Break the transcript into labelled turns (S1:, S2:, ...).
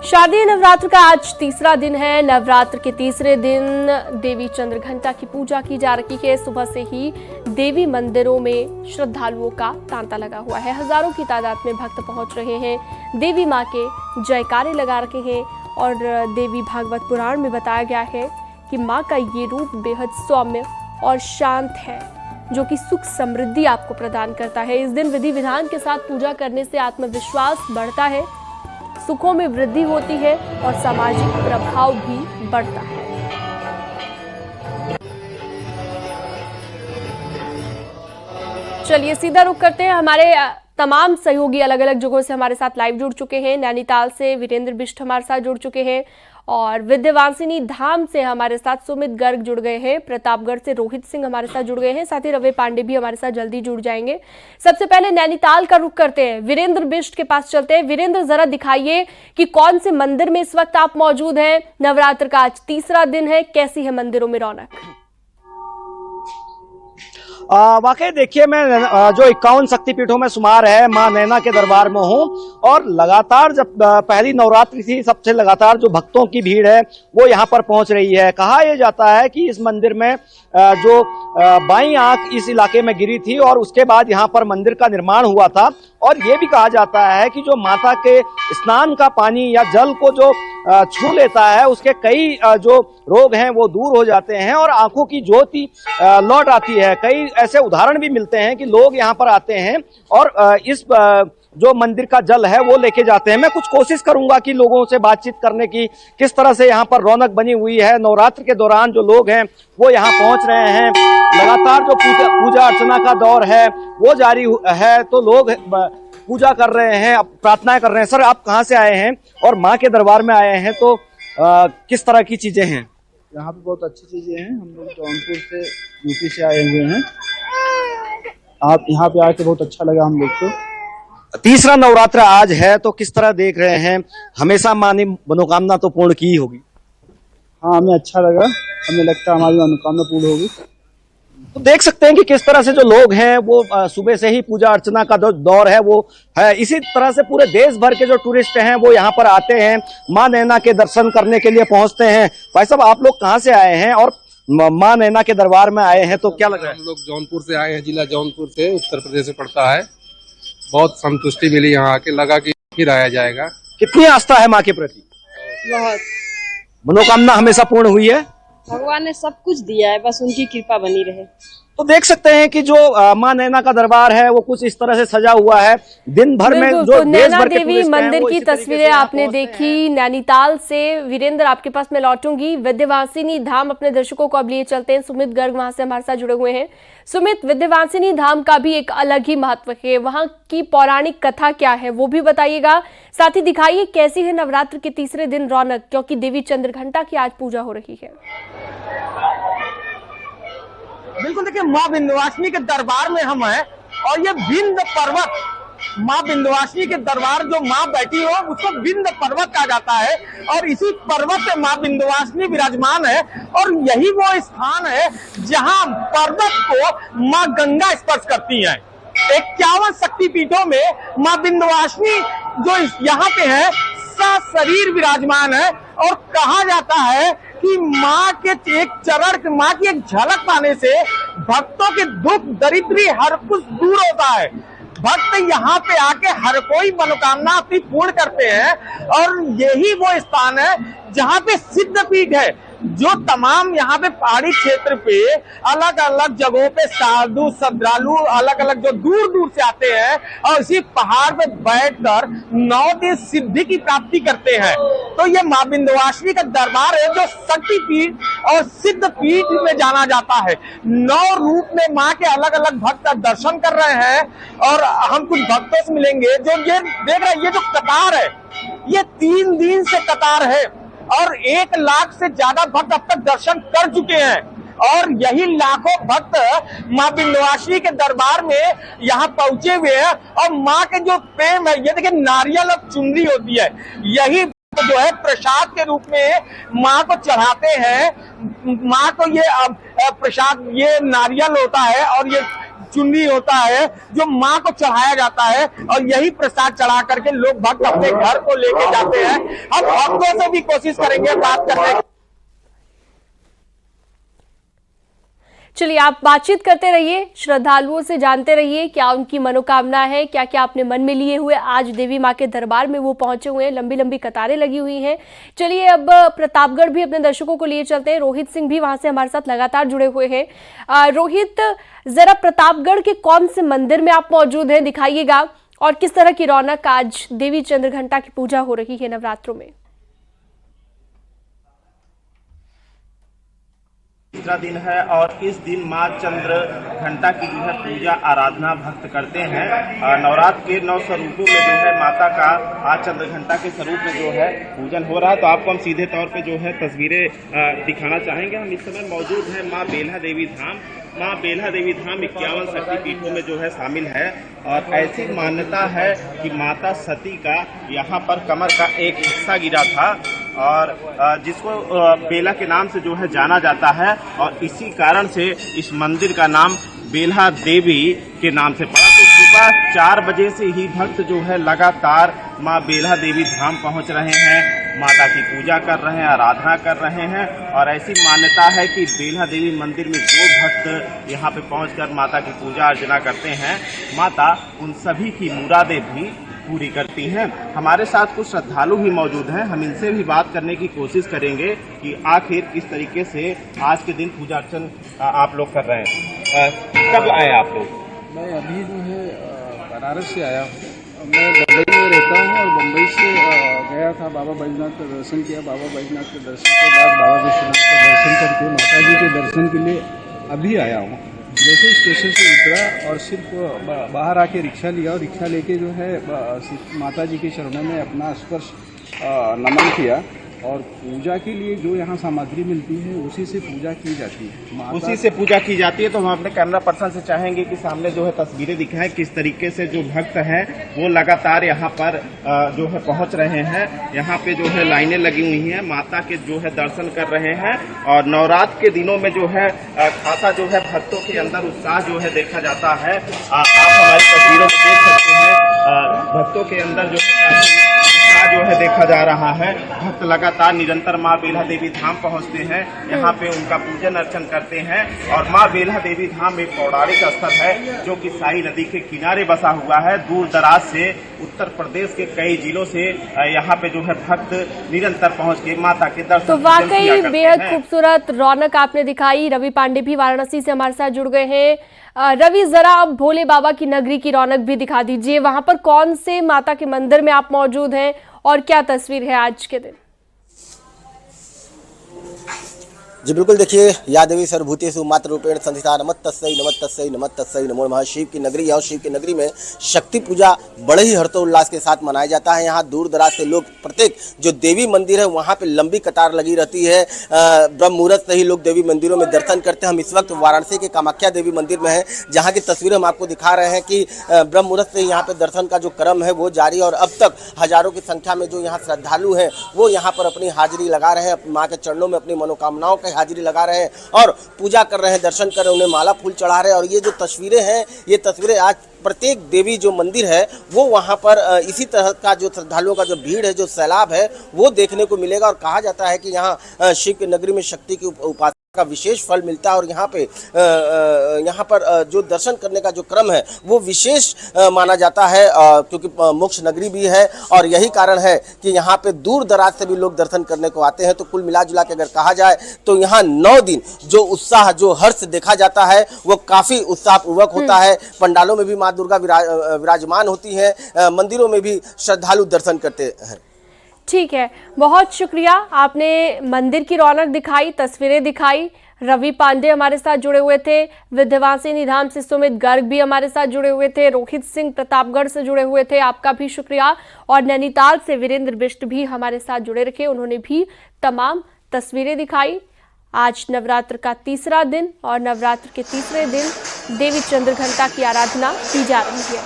S1: शारदीय नवरात्र का आज तीसरा दिन है। नवरात्र के तीसरे दिन देवी चंद्रघंटा की पूजा की जा रही है। सुबह से ही देवी मंदिरों में श्रद्धालुओं का तांता लगा हुआ है। हजारों की तादाद में भक्त पहुंच रहे हैं, देवी मां के जयकारे लगा रखे हैं। और देवी भागवत पुराण में बताया गया है कि मां का ये रूप बेहद सौम्य और शांत है, जो कि सुख समृद्धि आपको प्रदान करता है। इस दिन विधि विधान के साथ पूजा करने से आत्मविश्वास बढ़ता है, सुखों में वृद्धि होती है और सामाजिक प्रभाव भी बढ़ता है। चलिए सीधा रुख करते हैं। हमारे तमाम सहयोगी अलग अलग जगहों से हमारे साथ लाइव जुड़ चुके हैं। नैनीताल से वीरेंद्र बिष्ट हमारे साथ जुड़ चुके हैं और विंध्यवासिनी धाम से हमारे साथ सुमित गर्ग जुड़ गए हैं। प्रतापगढ़ से रोहित सिंह हमारे साथ जुड़ गए हैं, साथ ही रवि पांडे भी हमारे साथ जल्दी जुड़ जाएंगे। सबसे पहले नैनीताल का रुख करते हैं, वीरेंद्र बिष्ट के पास चलते हैं। वीरेंद्र, जरा दिखाइए कि कौन से मंदिर में इस वक्त आप मौजूद हैं। नवरात्र का आज तीसरा दिन है, कैसी है मंदिरों में रौनक?
S2: वाकई देखिए, मैं जो 51 शक्तिपीठों में शुमार है मां नैना के दरबार में हूं और लगातार जब पहली नवरात्रि थी, सबसे लगातार जो भक्तों की भीड़ है वो यहां पर पहुंच रही है। कहा यह जाता है कि इस मंदिर में जो बाईं आंख इस इलाके में गिरी थी और उसके बाद यहां पर मंदिर का निर्माण हुआ था। और ये भी कहा जाता है कि जो माता के स्नान का पानी या जल को जो छू लेता है, उसके कई जो रोग हैं वो दूर हो जाते हैं और आंखों की ज्योति लौट आती है। कई ऐसे उदाहरण भी मिलते हैं कि लोग यहाँ पर आते हैं और इस जो मंदिर का जल है वो लेके जाते हैं। मैं कुछ कोशिश करूंगा कि लोगों से बातचीत करने की, किस तरह से यहाँ पर रौनक बनी हुई है। नवरात्र के दौरान जो लोग हैं वो यहाँ पहुंच रहे हैं। लगातार जो पूजा अर्चना का दौर है वो जारी है, तो लोग पूजा कर रहे हैं, प्रार्थनाएं कर रहे हैं। सर, आप कहाँ से आए हैं और माँ के दरबार में आए हैं, तो किस तरह की चीजें हैं
S3: यहाँ पे? बहुत अच्छी चीजें हैं। हम लोग जौनपुर से, यूपी से आए हुए हैं। आप यहाँ पे आके बहुत अच्छा लगा हम लोग को।
S2: तीसरा नवरात्र आज है, तो किस तरह देख रहे हैं? हमेशा माँ ने मनोकामना तो पूर्ण की होगी।
S3: हाँ, हमें अच्छा लगा। हमें लगता है हमारी मनोकामना पूर्ण होगी।
S2: तो देख सकते हैं कि किस तरह से जो लोग हैं वो सुबह से ही पूजा अर्चना का जो दौर है वो है। इसी तरह से पूरे देश भर के जो टूरिस्ट हैं वो यहाँ पर आते हैं, माँ नैना के दर्शन करने के लिए पहुंचते हैं। भाई साहब, आप लोग कहाँ से आए हैं और माँ नैना के दरबार में आए हैं, तो क्या लग रहा है?
S4: हम लोग जौनपुर से आए हैं, जिला जौनपुर से, उत्तर प्रदेश से पड़ता है। बहुत संतुष्टि मिली यहाँ आके, लगा कि फिर आया जाएगा।
S2: कितनी आस्था है माँ के प्रति?
S5: बहुत।
S2: मनोकामना हमेशा पूर्ण हुई है?
S5: भगवान ने सब कुछ दिया है, बस उनकी कृपा बनी रहे।
S2: तो देख सकते हैं कि जो माँ नैना का दरबार है वो कुछ इस तरह से सजा हुआ है। दिन भर में जो
S1: नैना देवी मंदिर की तस्वीरें आपने देखी। नैनीताल से वीरेंद्र, आपके पास मैं लौटूंगी। विंध्यवासिनी धाम अपने दर्शकों को अब लिए चलते हैं। सुमित गर्ग वहां से हमारे साथ जुड़े हुए हैं। सुमित, विंध्यवासिनी धाम का भी एक अलग ही महत्व है, वहां की पौराणिक कथा क्या है वो भी बताइएगा। साथ ही दिखाइए कैसी है नवरात्र के तीसरे दिन रौनक, क्योंकि देवी चंद्रघंटा की आज पूजा हो रही है।
S6: बिल्कुल, देखिए, माँ विंध्यवासिनी के दरबार में हम हैं और ये विंध्य पर्वत, माँ विंध्यवासिनी के दरबार जो माँ बैठी हो उसको विंध्य पर्वत कहा जाता है और इसी पर्वत पे माँ विंध्यवासिनी विराजमान है। और यही वो स्थान है जहाँ पर्वत को माँ गंगा स्पर्श करती है। 51 शक्तिपीठों में माँ विंध्यवासिनी जो यहाँ पे है सशरीर विराजमान है और कहा जाता है कि माँ के एक चरण, माँ की एक झलक पाने से भक्तों के दुख दरिद्री हर कुछ दूर होता है। भक्त यहाँ पे आके हर कोई मनोकामना अपनी पूर्ण करते हैं और यही वो स्थान है जहाँ पे सिद्धपीठ है। जो तमाम यहाँ पे पहाड़ी क्षेत्र पे अलग अलग जगहों पे साधु श्रद्धालु अलग अलग जो दूर दूर से आते हैं और इसी पहाड़ पे बैठकर 9 दिन सिद्धि की प्राप्ति करते हैं। तो ये माँ विंध्यवासिनी का दरबार है जो शक्तिपीठ और सिद्ध पीठ में जाना जाता है। 9 रूप में माँ के अलग अलग भक्त दर्शन कर रहे हैं और हम कुछ भक्तों से मिलेंगे जो ये देख रहे हैं। ये जो कतार है ये 3 दिन से कतार है और 1 लाख से ज्यादा भक्त अब तक दर्शन कर चुके हैं और यही लाखों भक्त माँ विंध्यवासिनी के दरबार में यहाँ पहुंचे हुए हैं। और माँ के जो प्रेम है, ये देखिए, नारियल और चुनरी होती है, यही जो है प्रसाद के रूप में माँ को चढ़ाते हैं। माँ को ये प्रसाद, ये नारियल होता है और ये चुनरी होता है जो माँ को चढ़ाया जाता है, और यही प्रसाद चढ़ा करके लोग भक्त अपने घर को लेके जाते हैं। हम भक्तों से भी कोशिश करेंगे बात करने की।
S1: चलिए, आप बातचीत करते रहिए, श्रद्धालुओं से जानते रहिए क्या उनकी मनोकामना है, क्या क्या अपने मन में लिए हुए आज देवी माँ के दरबार में वो पहुंचे हुए हैं। लंबी लंबी कतारें लगी हुई हैं। चलिए, अब प्रतापगढ़ भी अपने दर्शकों को लिए चलते हैं। रोहित सिंह भी वहां से हमारे साथ लगातार जुड़े हुए हैं। रोहित, जरा प्रतापगढ़ के कौन से मंदिर में आप मौजूद हैं, दिखाइएगा, और किस तरह की रौनक आज देवी चंद्रघंटा की पूजा हो रही है नवरात्रों में।
S7: तीसरा दिन है और इस दिन माँ चंद्र घंटा की जो है पूजा आराधना भक्त करते हैं। नवरात्र के 9 स्वरूपों में जो है माता का आज चंद्र घंटा के स्वरूप में जो है पूजन हो रहा है। तो आपको हम सीधे तौर पे जो है तस्वीरें दिखाना चाहेंगे। हम इस समय मौजूद हैं माँ बेल्हा देवी धाम। माँ बेल्हा देवी धाम 51 शक्तिपीठों में जो है शामिल है, और ऐसी मान्यता है कि माता सती का यहाँ पर कमर का एक हिस्सा गिरा था, और जिसको बेला के नाम से जो है जाना जाता है, और इसी कारण से इस मंदिर का नाम बेल्हा देवी के नाम से पड़ा। तो सुबह 4 बजे से ही भक्त जो है लगातार माँ बेल्हा देवी धाम पहुंच रहे हैं, माता की पूजा कर रहे हैं, आराधना कर रहे हैं। और ऐसी मान्यता है कि बेल्हा देवी मंदिर में जो भक्त यहाँ पे पहुंचकर माता की पूजा अर्चना करते हैं, माता उन सभी की मुरादें भी पूरी करती हैं। हमारे साथ कुछ श्रद्धालु भी मौजूद हैं, हम इनसे भी बात करने की कोशिश करेंगे कि आखिर किस तरीके से आज के दिन पूजा अर्चन आप लोग कर रहे हैं। कब आए आप लोग?
S3: मैं अभी जो है बनारस से आया हूँ। मैं बम्बई में रहता हूँ और बम्बई से गया था, बाबा बैजनाथ का दर्शन किया। बाबा बैजनाथ के दर्शन के बाद बाबा विश्वनाथ का दर्शन करके माता जी के दर्शन के लिए अभी आया हूँ। जैसे स्टेशन से उतरा और सिर्फ बाहर आके रिक्शा लिया, और रिक्शा लेके जो है माता जी के चरणों में अपना स्पर्श नमन किया। और पूजा के लिए जो यहाँ सामग्री मिलती है उसी से पूजा की जाती है।
S7: उसी से पूजा की जाती है। तो हम अपने कैमरा पर्सन से चाहेंगे कि सामने जो है तस्वीरें दिखाएं, किस तरीके से जो भक्त हैं वो लगातार यहाँ पर जो है पहुँच रहे हैं। यहाँ पे जो है लाइनें लगी हुई हैं, माता के जो है दर्शन कर रहे हैं। और नवरात्र के दिनों में जो है खासा जो है भक्तों के अंदर उत्साह जो है देखा जाता है। आप हमारी तस्वीरों में देख सकते हैं, भक्तों के अंदर जो है जो है देखा जा रहा है। भक्त लगातार निरंतर माँ बेल्हा देवी धाम पहुँचते हैं, यहाँ पे उनका पूजन अर्चन करते हैं। और माँ बेल्हा देवी धाम एक पौराणिक स्थल है जो कि साई नदी के किनारे बसा हुआ है। दूर दराज से उत्तर प्रदेश के कई जिलों से यहाँ पे जो है भक्त निरंतर पहुँच के माता के दर्शन।
S1: तो वाकई बेहद खूबसूरत रौनक आपने दिखाई। रवि पांडे भी वाराणसी से हमारे साथ जुड़ गए हैं। रवि, जरा अब भोले बाबा की नगरी की रौनक भी दिखा दीजिए। वहां पर कौन से माता के मंदिर में आप मौजूद हैं और क्या तस्वीर है आज के दिन?
S8: जी बिल्कुल, देखिए, या देवी सर्वभूतेषु मात्र रूपेण संस्थिता नमस्तस्यै नमस्तस्यै नमस्तस्यै नमो नमः। शिव की नगरी है और शिव की नगरी में शक्ति पूजा बड़े ही हर्षोल्लास के साथ मनाया जाता है। यहाँ दूर दराज से लोग, प्रत्येक जो देवी मंदिर है वहाँ पे लंबी कतार लगी रहती है। ब्रह्म मुहूर्त से ही लोग देवी मंदिरों में दर्शन करते हैं। हम इस वक्त वाराणसी के कामाख्या देवी मंदिर में हैं, जहाँ की तस्वीरें हम आपको दिखा रहे हैं कि ब्रह्म मुहूर्त से यहाँ पे दर्शन का जो क्रम है वो जारी है। और अब तक हजारों की संख्या में जो यहाँ श्रद्धालु हैं वो यहाँ पर अपनी हाजिरी लगा रहे हैं, माँ के चरणों में अपनी मनोकामनाओं की हाजिरी लगा रहे हैं और पूजा कर रहे हैं, दर्शन कर रहे हैं, उन्हें माला फूल चढ़ा रहे हैं। और ये जो तस्वीरें हैं, ये तस्वीरें आज प्रत्येक देवी जो मंदिर है वो वहाँ पर इसी तरह का जो श्रद्धालुओं का जो भीड़ है, जो सैलाब है, वो देखने को मिलेगा। और कहा जाता है कि यहाँ शिव की नगरी में शक्ति की उपासना का विशेष फल मिलता है। और यहाँ पर जो दर्शन करने का जो क्रम है वो विशेष माना जाता है, क्योंकि मोक्ष नगरी भी है। और यही कारण है कि यहाँ पे दूर दराज से भी लोग दर्शन करने को आते हैं। तो कुल मिला जुला के अगर कहा जाए तो यहाँ 9 दिन जो उत्साह, जो हर्ष देखा जाता है वो काफी उत्साहपूर्वक होता है। पंडालों में भी माँ दुर्गा विराजमान होती है, मंदिरों में भी श्रद्धालु दर्शन करते हैं।
S1: ठीक है, बहुत शुक्रिया। आपने मंदिर की रौनक दिखाई, तस्वीरें दिखाई। रवि पांडे हमारे साथ जुड़े हुए थे, विंध्यवासिनी धाम से सुमित गर्ग भी हमारे साथ जुड़े हुए थे, रोहित सिंह प्रतापगढ़ से जुड़े हुए थे, आपका भी शुक्रिया। और नैनीताल से वीरेंद्र बिष्ट भी हमारे साथ जुड़े रखे, उन्होंने भी तमाम तस्वीरें दिखाई। आज नवरात्र का तीसरा दिन और नवरात्र के तीसरे दिन देवी चंद्रघंटा की आराधना की जा रही है।